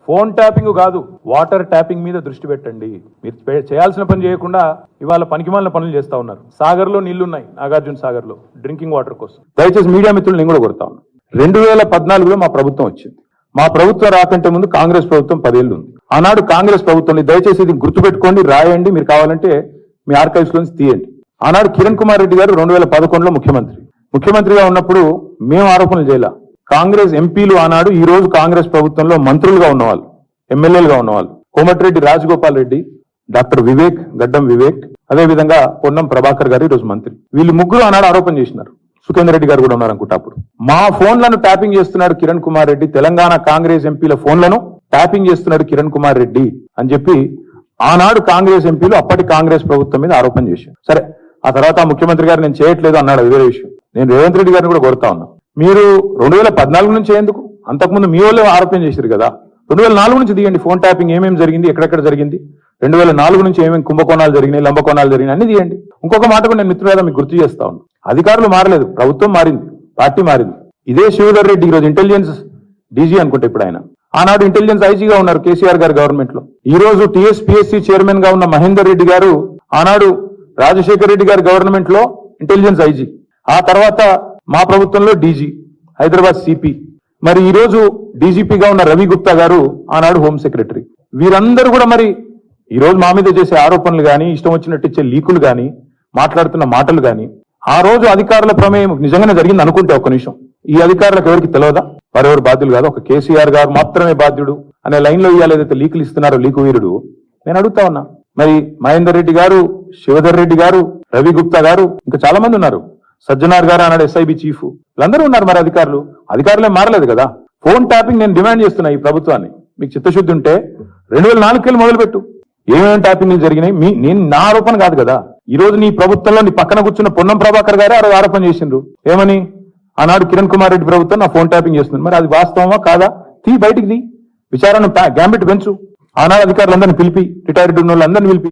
Phone tapping కాదు, water tapping మీద దృష్టి పెట్టండి. మీరు చేయాల్సిన పని చేయకుండా ఇవాళ పనికిమాలిన పనులు చేస్తా ఉన్నారు. సాగర్ లో నీళ్లున్నాయి, నాగార్జున సాగర్ లో డ్రింకింగ్ వాటర్ కోసం. దయచేసి మీడియా మిత్రులు నేను కూడా కొడతా ఉన్నా. 2014లో మా ప్రభుత్వం వచ్చింది. మా ప్రభుత్వం రాకంటే ముందు కాంగ్రెస్ ప్రభుత్వం 10 ఏళ్ళు ఉంది. ఆనాడు కాంగ్రెస్ ప్రభుత్వం, దయచేసి ఇది గుర్తుపెట్టుకోండి, రాయండి, మీరు కావాలంటే మీ ఆర్కైవ్స్ లోంచి తీయండి. ఆనాడు కిరణ్ కుమార్ రెడ్డి గారు 2011లో ముఖ్యమంత్రిగా ఉన్నప్పుడు మేము ఆరోపణలు చేయాల. కాంగ్రెస్ ఎంపీలు ఆనాడు ఈ రోజు కాంగ్రెస్ ప్రభుత్వంలో మంత్రులుగా ఉన్నవాళ్ళు, ఎమ్మెల్యేలుగా ఉన్నవాళ్ళు, కోమటిరెడ్డి రాజగోపాల్ రెడ్డి, డాక్టర్ వివేక్, గడ్డం వివేక్, అదేవిధంగా పొన్నం ప్రభాకర్ గారు ఈరోజు మంత్రి. వీళ్ళు ముగ్గురు ఆనాడు ఆరోపణ చేసినారు. సుఖేందర్ రెడ్డి గారు కూడా ఉన్నారు అనుకుంటా. అప్పుడు మా ఫోన్లను ట్యాపింగ్ చేస్తున్నాడు కిరణ్ కుమార్ రెడ్డి, తెలంగాణ కాంగ్రెస్ ఎంపీల ఫోన్లను ట్యాపింగ్ చేస్తున్నాడు కిరణ్ కుమార్ రెడ్డి అని చెప్పి ఆనాడు కాంగ్రెస్ ఎంపీలు అప్పటి కాంగ్రెస్ ప్రభుత్వం మీద ఆరోపణ చేశారు. సరే, ఆ తర్వాత ముఖ్యమంత్రి గారు నేను చేయట్లేదు అన్నాడు, అది వేరే విషయం. నేను రేవంత్ రెడ్డి గారిని కూడా కోరుతా ఉన్నా, మీరు 2014 నుంచి ఎందుకు, అంతకుముందు మీ వాళ్ళే ఆరోపణ చేశారు కదా, 2004 నుంచి తీయండి. ఫోన్ ట్యాపింగ్ ఏమేమి జరిగింది, ఎక్కడెక్కడ జరిగింది, 2004 నుంచి ఏమేమి కుంభకోణాలు జరిగినాయి, లంబకోణాలు జరిగినాయి అన్ని తీయండి. ఇంకొక మాట కూడా నేను మిత్రులుగా మీకు గుర్తు చేస్తా ఉన్నా, అధికారులు మారలేదు, ప్రభుత్వం మారింది, పార్టీ మారింది. ఇదే శివధర్ రెడ్డి ఈరోజు ఇంటెలిజెన్స్ డీజీ అనుకుంటే ఇప్పుడు ఆయన, ఆనాడు ఇంటెలిజెన్స్ ఐజీగా ఉన్నారు కేసీఆర్ గారు గవర్నమెంట్ లో. ఈ రోజు టీఎస్పీఎస్సీ చైర్మన్ గా ఉన్న మహేందర్ రెడ్డి గారు ఆనాడు రాజశేఖర్ రెడ్డి గారి గవర్నమెంట్ లో ఇంటెలిజెన్స్ ఐజీ, ఆ తర్వాత మా ప్రభుత్వంలో డీజీ, హైదరాబాద్ సిపి. మరి ఈ రోజు డీజీపీగా ఉన్న రవి గుప్తా గారు ఆనాడు హోమ్ సెక్రటరీ. వీరందరూ కూడా మరి ఈ రోజు మా మీద చేసే ఆరోపణలు కానీ, ఇష్టం వచ్చినట్టు ఇచ్చే లీకులు కానీ, మాట్లాడుతున్న మాటలు కానీ, ఆ రోజు అధికారుల ప్రమేయం నిజంగానే జరిగింది అనుకుంటే ఒక్క నిమిషం, ఈ అధికారులకు ఎవరికి తెలియదా? వారెవరు బాధ్యులు కాదు, ఒక కేసీఆర్ గారు మాత్రమే బాధ్యుడు అనే లైన్ లో ఇవాళ ఏదైతే లీకులు ఇస్తున్నారో లీకు వీరుడు, నేను అడుగుతా ఉన్నా. మరి మహేందర్ రెడ్డి గారు, శివధర్ రెడ్డి గారు, రవి గుప్తా గారు, ఇంకా చాలా మంది ఉన్నారు, సజ్జనార్ గారు అన్నాడు ఎస్ఐబి చీఫ్, వీళ్ళందరూ ఉన్నారు. మరి అధికారులే మారలేదు కదా. ఫోన్ ట్యాపింగ్ నేను డిమాండ్ చేస్తున్నా ఈ ప్రభుత్వాన్ని, మీకు చిత్తశుద్ధి ఉంటే 2004 మొదలుపెట్టు, ఏమేమి ట్యాపింగ్లు జరిగినాయి. నేను నా ఆరోపణ కాదు కదా. ఈ రోజు నీ ప్రభుత్వంలో నీ పక్కన కూర్చున్న పొన్నం ప్రభాకర్ గారే ఆరోపణ చేసిండ్రు. ఏమని? ఆనాడు కిరణ్ కుమార్ రెడ్డి ప్రభుత్వం నా ఫోన్ ట్యాపింగ్ చేస్తుంది. మరి అది వాస్తవమా కాదా? బయటికి విచారణ గ్యాంబిట్ పెంచు. ఆనాడు అధికారులందరినీ పిలిపి, రిటైర్డ్ ఉన్న వాళ్ళందరినీ పిలిపి